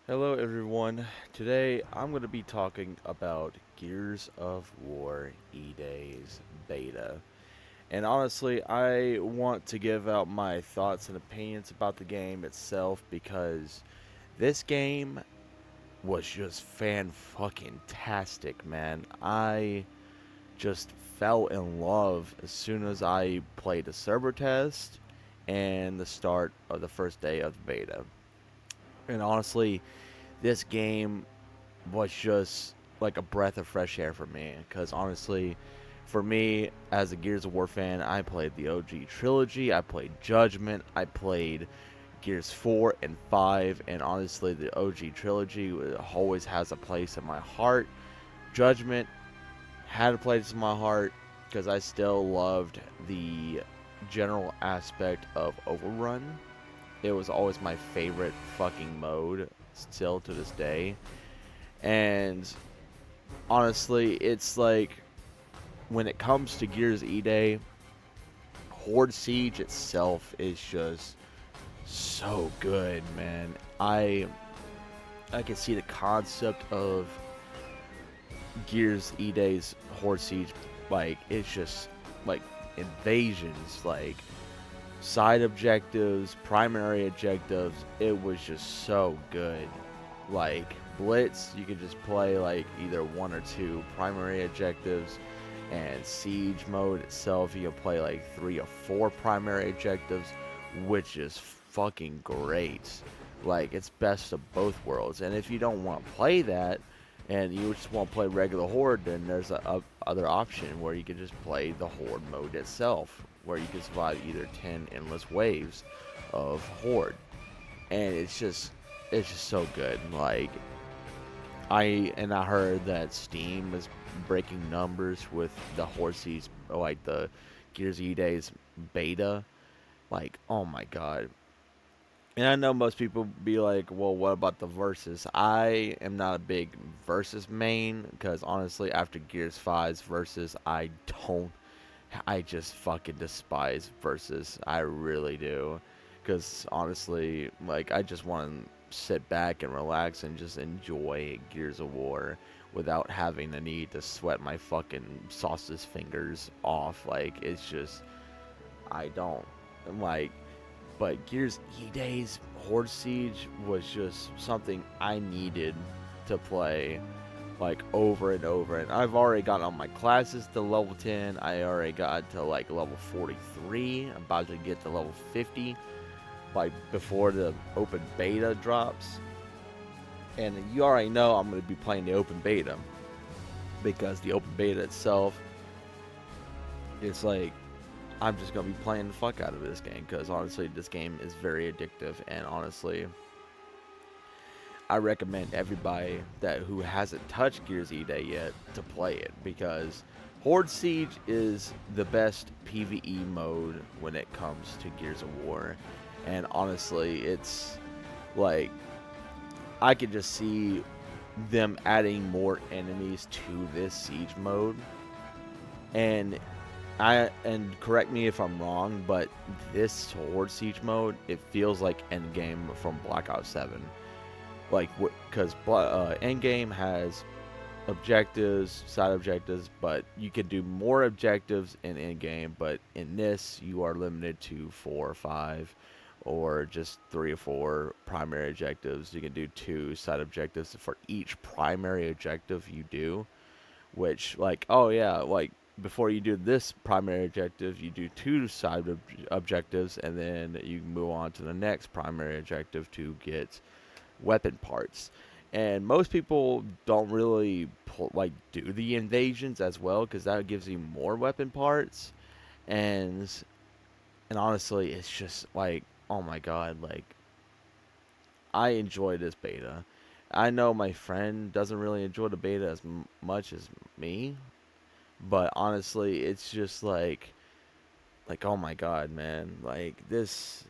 Hello everyone. Today I'm going to be talking about Gears of War eDay's beta. And honestly, I want to give out my thoughts and opinions about the game itself because this game was just fan fucking tastic, man. I just fell in love as soon as I played the server test and the start of the first day of the beta. And honestly, this game was just like a breath of fresh air for me. Because honestly, for me as a Gears of War fan, I played the OG trilogy, I played Judgment, I played Gears 4 and 5, and honestly, the OG trilogy always has a place in my heart. Judgment had a place in my heart because I still loved the general aspect of Overrun. It was always my favorite fucking mode, still to this day. And honestly, it's like when it comes to Gears eday, Horde Siege itself is just so good, man. I can see the concept of Gears eday's Horde Siege, like it's just like invasions, like side objectives, primary objectives. It was just so good. Like Blitz, you could just play like either one or two primary objectives, and Siege mode itself, you can play like 3 or 4 primary objectives, which is fucking great. Like it's best of both worlds. And if you don't want to play that, and you just want to play regular Horde, then there's a other option where you can just play the Horde mode itself, where you can survive either 10 endless waves of Horde, and it's just so good. Like I heard that Steam is breaking numbers with the Horsies, like the Gears E Days beta. Like, oh my god. And I know most people be like, well, what about the versus? I am not a big versus main because honestly, after Gears 5's versus, I just fucking despise versus. I really do. Because honestly, like, I just want to sit back and relax and just enjoy Gears of War without having the need to sweat my fucking sausage fingers off. Like, it's just, I don't. Like, but Gears E Days Horde Siege was just something I needed to play like over and over. And I've already gotten all my classes to level 10. I already got to like level 43. I'm about to get to level 50 like before the open beta drops. And you already know I'm going to be playing the open beta because the open beta itself, it's like I'm just going to be playing the fuck out of this game because honestly, this game is very addictive. And honestly, I recommend everybody that who hasn't touched Gears E Day yet to play it because Horde Siege is the best PvE mode when it comes to Gears of War. And honestly, it's like I could just see them adding more enemies to this siege mode. And correct me if I'm wrong, but this Horde Siege mode, it feels like Endgame from Black Ops 7. Like because Endgame has objectives, side objectives, but you can do more objectives in Endgame. But in this, you are limited to 4 or 5, or just 3 or 4 primary objectives. You can do 2 side objectives for each primary objective you do. Which, like, oh yeah, like before you do this primary objective, you do 2 side objectives, and then you move on to the next primary objective to get weapon parts. And most people don't really like do the invasions as well because that gives you more weapon parts. And honestly, it's just like, oh my god, like I enjoy this beta. I know my friend doesn't really enjoy the beta as much as me, but honestly, it's just like oh my god, man, like this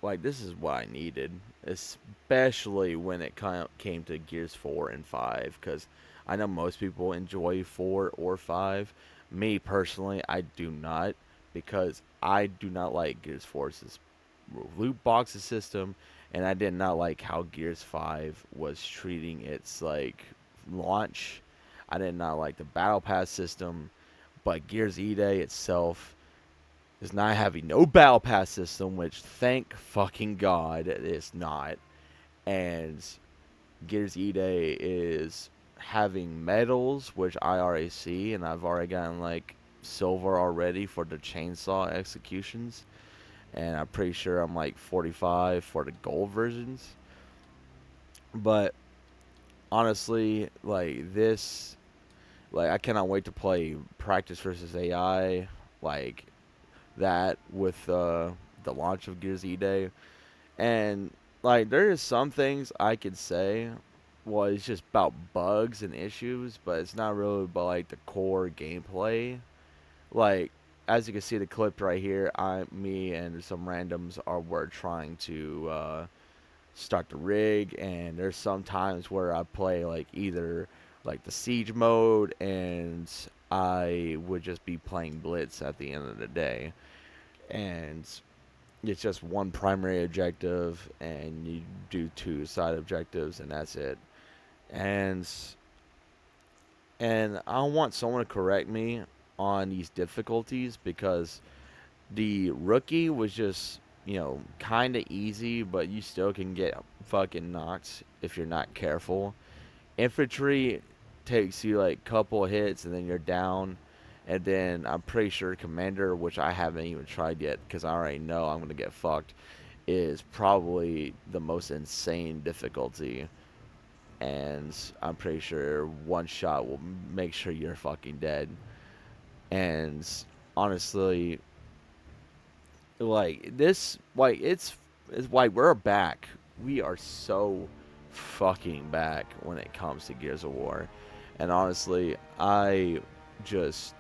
is what I needed, especially when it came to Gears 4 and 5, because I know most people enjoy 4 or 5. Me personally, I do not, because I do not like Gears 4's loot boxes system, and I did not like how Gears 5 was treating its like launch. I did not like the battle pass system, but Gears eday itself is not having no battle pass system, which thank fucking god it is not. And Gears eday is having medals, which I already see, and I've already gotten like silver already for the chainsaw executions, and I'm pretty sure I'm like 45 for the gold versions. But honestly, like this, like I cannot wait to play practice versus AI, like that with the launch of Gears eday. And like there is some things I could say, well, it's just about bugs and issues, but it's not really about like the core gameplay. Like as you can see the clip right here, me and some randoms we're trying to start the rig, and there's some times where I play like either like the siege mode, and I would just be playing blitz at the end of the day, and it's just one primary objective and you do two side objectives and that's it. And I want someone to correct me on these difficulties because the rookie was just, kind of easy, but you still can get fucking knocked if you're not careful. Infantry takes you like couple hits and then you're down. And then I'm pretty sure commander, which I haven't even tried yet because I already know I'm gonna get fucked, is probably the most insane difficulty. And I'm pretty sure one shot will make sure you're fucking dead. And honestly, like this, like it's like we're back. We are so fucking back when it comes to Gears of War. And honestly, just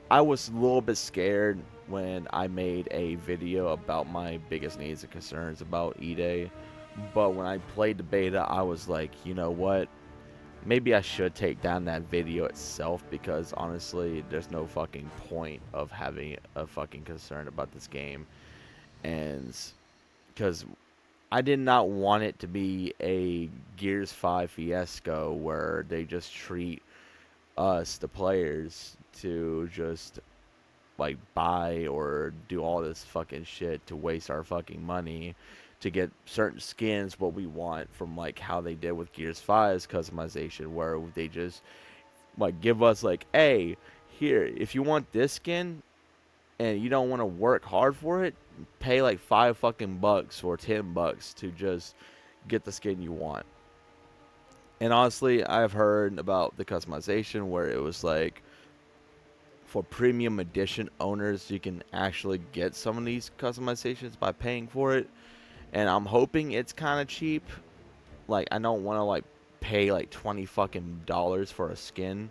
I was a little bit scared when I made a video about my biggest needs and concerns about eday. But when I played the beta, I was like, you know what? Maybe I should take down that video itself because honestly, there's no fucking point of having a fucking concern about this game. And because I did not want it to be a Gears 5 fiasco where they just treat us, the players, to just like buy or do all this fucking shit to waste our fucking money to get certain skins what we want from like how they did with Gears 5's customization where they just like give us like, hey, here, if you want this skin and you don't want to work hard for it, pay like $5 or $10 to just get the skin you want. And honestly, I've heard about the customization where it was like for premium edition owners, you can actually get some of these customizations by paying for it. And I'm hoping it's kind of cheap. Like, I don't want to like pay like 20 fucking dollars for a skin.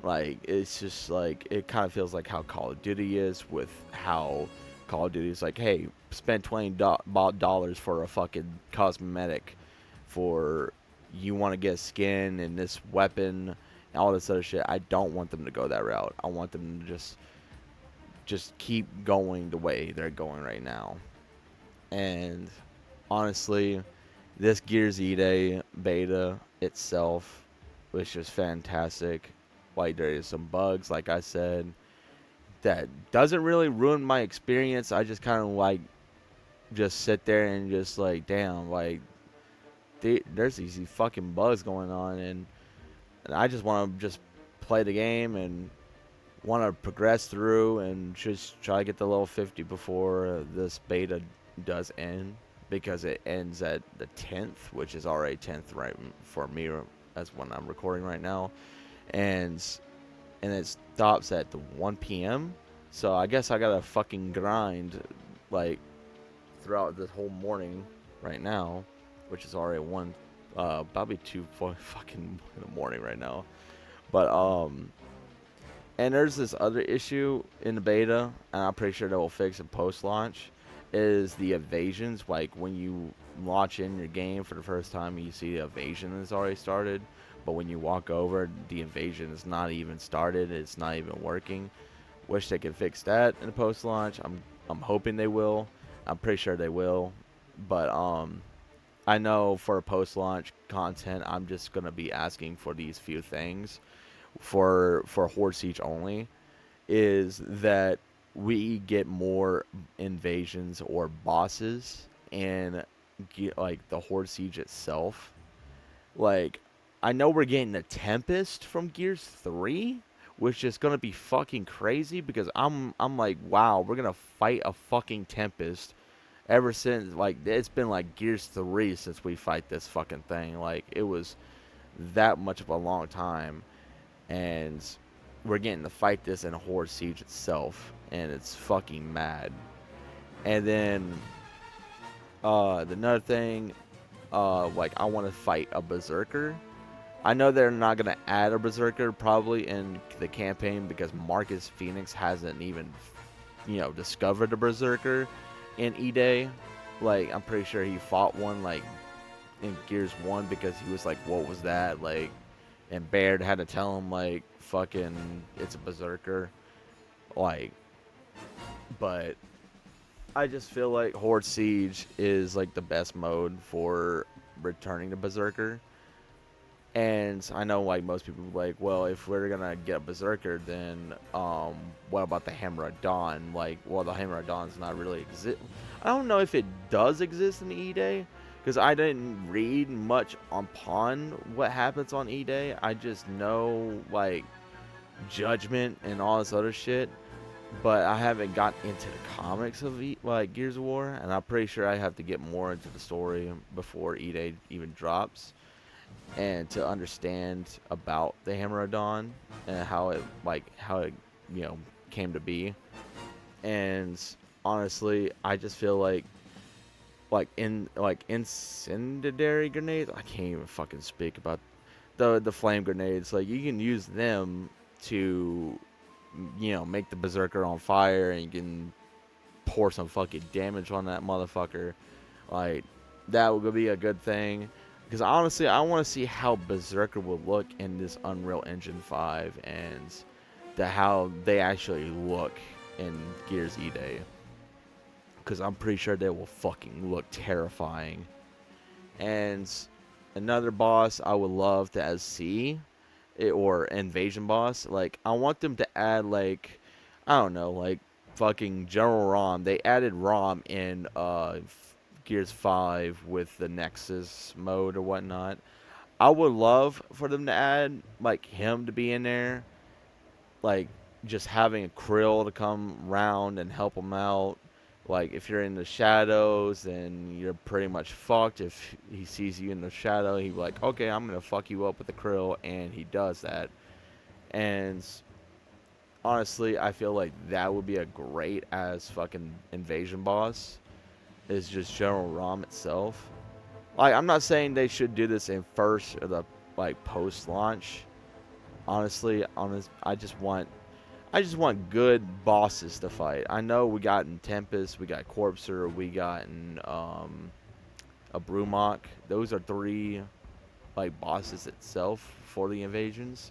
Like, it's just like it kind of feels like how Call of Duty is with how Call of Duty is like, hey, spend $20 for a fucking cosmetic for you want to get a skin and this weapon and all this other shit. I don't want them to go that route. I want them to just keep going the way they're going right now. And honestly, this Gears eday beta itself was just fantastic. Like there is some bugs, like I said, that doesn't really ruin my experience. I just kind of like just sit there and just like, damn, like there's these fucking bugs going on, and I just want to just play the game and want to progress through and just try to get the level 50 before this beta does end, because it ends at the 10th, which is already 10th right for me as when I'm recording right now, and it stops at the 1 p.m. So I guess I gotta fucking grind like throughout this whole morning right now, which is already probably 2 fucking in the morning right now. But and there's this other issue in the beta, and I'm pretty sure they will fix in post-launch, is the evasions. Like when you launch in your game for the first time, you see the evasion has already started, but when you walk over, the invasion is not even started. It's not even working. Wish they could fix that in the post-launch. I'm hoping they will. I'm pretty sure they will. But I know for post-launch content, I'm just gonna be asking for these few things for Horde Siege only. Is that we get more invasions or bosses and like the Horde Siege itself. Like, I know we're getting the Tempest from Gears 3, which is gonna be fucking crazy because I'm like, wow, we're gonna fight a fucking Tempest ever since, like, it's been like Gears 3 since we fight this fucking thing. Like, it was that much of a long time, and we're getting to fight this in Horde Siege itself, and it's fucking mad. And then another thing, like, I want to fight a Berserker. I know they're not gonna add a Berserker probably in the campaign because Marcus Phoenix hasn't even, discovered a Berserker in eday. Like, I'm pretty sure he fought one like in Gears 1 because he was like, what was that? Like, and Baird had to tell him like, fucking, it's a Berserker. Like, but I just feel like Horde Siege is like the best mode for returning to Berserker. And I know like most people are like, well, if we're gonna get a Berserker, then what about the Hammer of Dawn? Like, well, the Hammer of Dawn's not really exist. I don't know if it does exist in eday because I didn't read much upon what happens on eday. I just know like Judgment and all this other shit, but I haven't got into the comics of like Gears of War, and I'm pretty sure I have to get more into the story before eday even drops and to understand about the Hammer of Dawn and how it came to be. And honestly, I just feel like incendiary grenades. I can't even fucking speak about the flame grenades. Like, you can use them to make the Berserker on fire, and you can pour some fucking damage on that motherfucker. Like, that would be a good thing. Because honestly, I want to see how Berserker will look in this Unreal Engine 5 and how they actually look in Gears eday. Because I'm pretty sure they will fucking look terrifying. And another boss I would love to see, or invasion boss, like, I want them to add, like, I don't know, like, fucking General Rom. They added Rom in Gears 5 with the Nexus mode or whatnot. I would love for them to add, like, him to be in there. Like, just having a Krill to come round and help him out. Like, if you're in the shadows, then you're pretty much fucked. If he sees you in the shadow, he'd be like, okay, I'm going to fuck you up with the Krill, and he does that. And honestly, I feel like that would be a great as fucking invasion boss. Is just General Rom itself. Like, I'm not saying they should do this in first or the like post launch. Honestly, I just want good bosses to fight. I know we got in Tempest, we got Corpser, we got in a Brumok. Those are three like bosses itself for the invasions.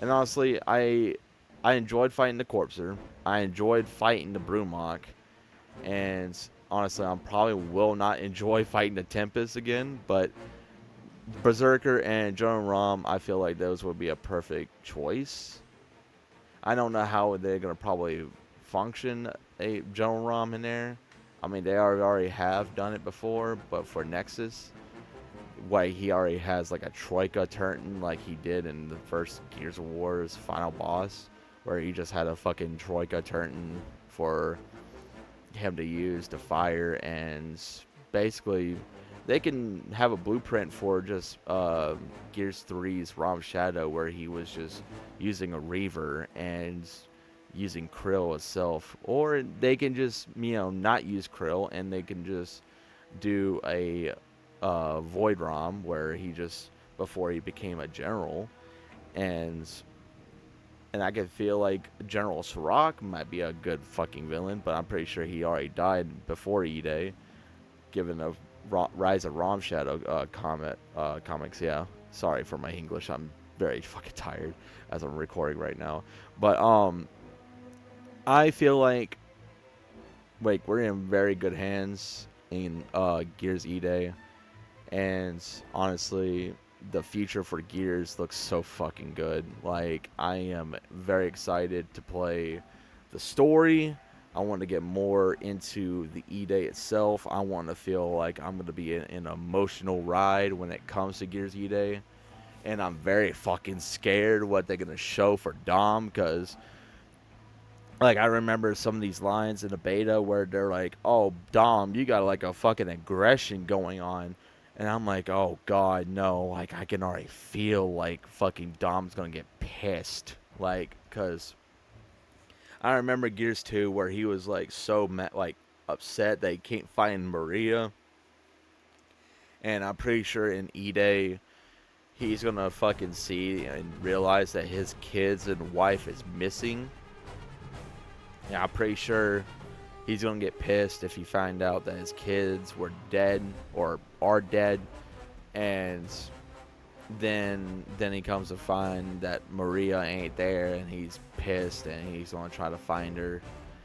And honestly, I enjoyed fighting the Corpser. I enjoyed fighting the Brumok. And honestly, I probably will not enjoy fighting the Tempest again. But Berserker and General Rom, I feel like those would be a perfect choice. I don't know how they're going to probably function a General Rom in there. I mean, they already have done it before, but for Nexus, why he already has like a Troika turn like he did in the first Gears of War's final boss, where he just had a fucking Troika turn for him to use to fire, and basically they can have a blueprint for just Gears 3's Rom Shadow, where he was just using a Reaver and using Krill itself, or they can just not use Krill and they can just do a Void Rom where he just before he became a general, and I can feel like General Sirach might be a good fucking villain, but I'm pretty sure he already died before eday, given the Rise of Rom Shadow comics. Yeah, sorry for my English. I'm very fucking tired as I'm recording right now. But I feel like we're in very good hands. in Gears eday. And honestly, the future for Gears looks so fucking good. Like, I am very excited to play the story. I want to get more into the E-Day itself. I want to feel like I'm going to be in an emotional ride when it comes to Gears E-Day. And I'm very fucking scared what they're going to show for Dom, because like, I remember some of these lines in the beta where they're like, "Oh, Dom, you got like a fucking aggression going on," and I'm like, "Oh God, no!" Like, I can already feel like fucking Dom's gonna get pissed, like, cause I remember Gears 2 where he was like so like upset that he can't find Maria, and I'm pretty sure in E-Day he's gonna fucking see and realize that his kids and wife is missing. Yeah, I'm pretty sure he's gonna get pissed if he find out that his kids were dead or are dead, and then he comes to find that Maria ain't there, and he's pissed, and he's gonna try to find her,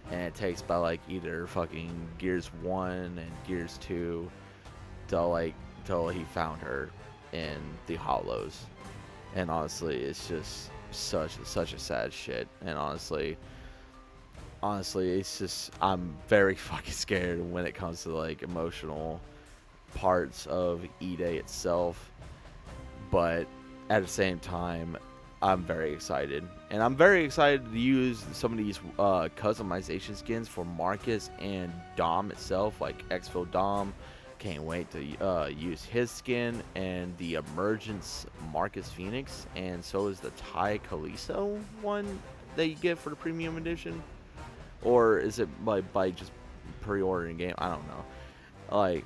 and it takes by like either fucking Gears 1 and Gears 2 till like till he found her in the Hollows. And honestly, it's just such a sad shit. And honestly, it's just, I'm very fucking scared when it comes to like emotional parts of E-Day itself. But at the same time, I'm very excited, and I'm very excited to use some of these customization skins for Marcus and Dom itself, like Exfil Dom. Can't wait to use his skin, and the Emergence Marcus Phoenix, and so is the Ty Kalisto one that you get for the premium edition. Or is it by just pre-ordering game? I don't know. Like,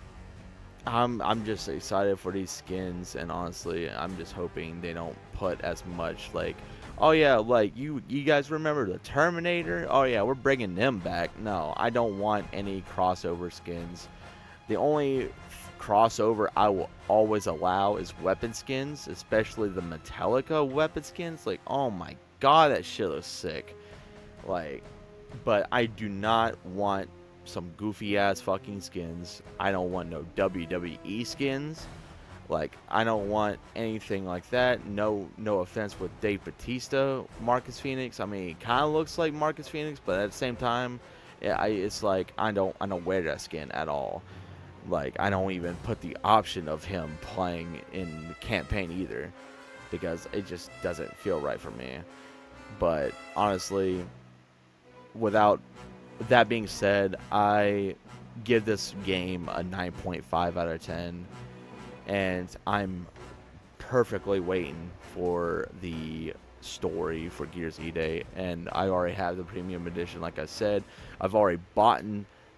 I'm just excited for these skins, and honestly, I'm just hoping they don't put as much like, oh yeah, like you guys remember the Terminator? Oh yeah, we're bringing them back. No, I don't want any crossover skins. The only crossover I will always allow is weapon skins, especially the Metallica weapon skins. Like, oh my god, that shit looks sick. Like, but I do not want some goofy ass fucking skins. I don't want no WWE skins. Like, I don't want anything like that. No offense with Dave Batista, Marcus Phoenix. I mean, he kind of looks like Marcus Phoenix, but at the same time, it's like I don't wear that skin at all. Like, I don't even put the option of him playing in the campaign either, because it just doesn't feel right for me. But honestly, without that being said, I give this game a 9.5 out of 10, and I'm perfectly waiting for the story for Gears E-Day, and I already have the premium edition. Like I said, I've already bought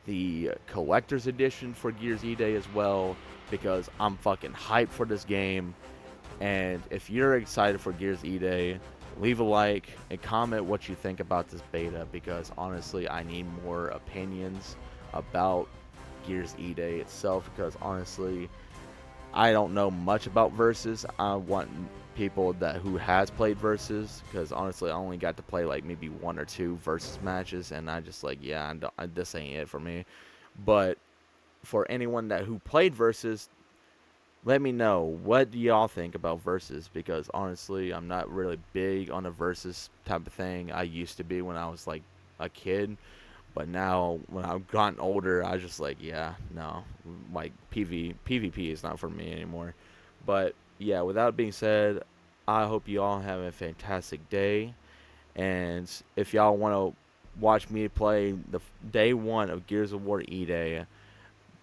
the collector's edition for Gears E-Day as well, because I'm fucking hyped for this game. And if you're excited for Gears E-Day, leave a like and comment what you think about this beta, because honestly, I need more opinions about Gears E-Day itself, because honestly, I don't know much about Versus. I want people who has played Versus, because honestly, I only got to play like maybe 1 or 2 Versus matches, and I just like, yeah, this ain't it for me. But for anyone who played Versus, let me know, what do y'all think about Versus, because honestly, I'm not really big on a Versus type of thing. I used to be when I was like a kid, but now when I've gotten older, I just like, yeah, no, like PvP is not for me anymore. But yeah, with that being said, I hope you all have a fantastic day, and if y'all want to watch me play the day 1 of Gears of War E-Day,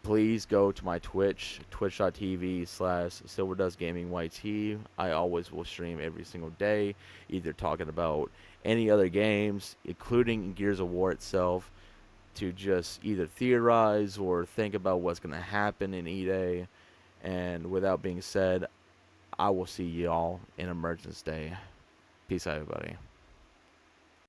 please go to my Twitch, twitch.tv/SilverdustGamingYT. I always will stream every single day, either talking about any other games, including Gears of War itself, to just either theorize or think about what's going to happen in E-Day. And without being said, I will see y'all in Emergence Day. Peace out, everybody.